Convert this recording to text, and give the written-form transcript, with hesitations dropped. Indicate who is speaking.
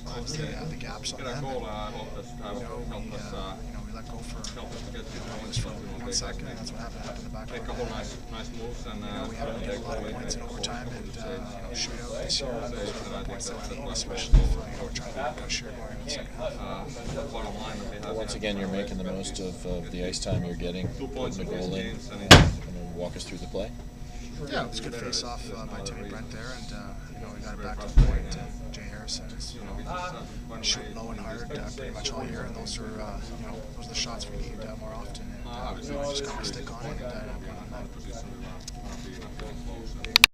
Speaker 1: close the gaps on them. And, we let go for just for 1 second, and that's what happened in the back. We haven't made a lot of points in overtime and shootout this year. Those are the points that we need, especially if we're trying to push here going in the second half.
Speaker 2: Well, once again, you're making the most of the ice time you're getting, putting the goal in. Walk us through the play.
Speaker 1: Yeah, it was a good face-off by Timmy Brent there, and we got it back to the point. Jay Harrison is shooting low and hard pretty much all year, and those are those are the shots we need more often. And just got to stick on it and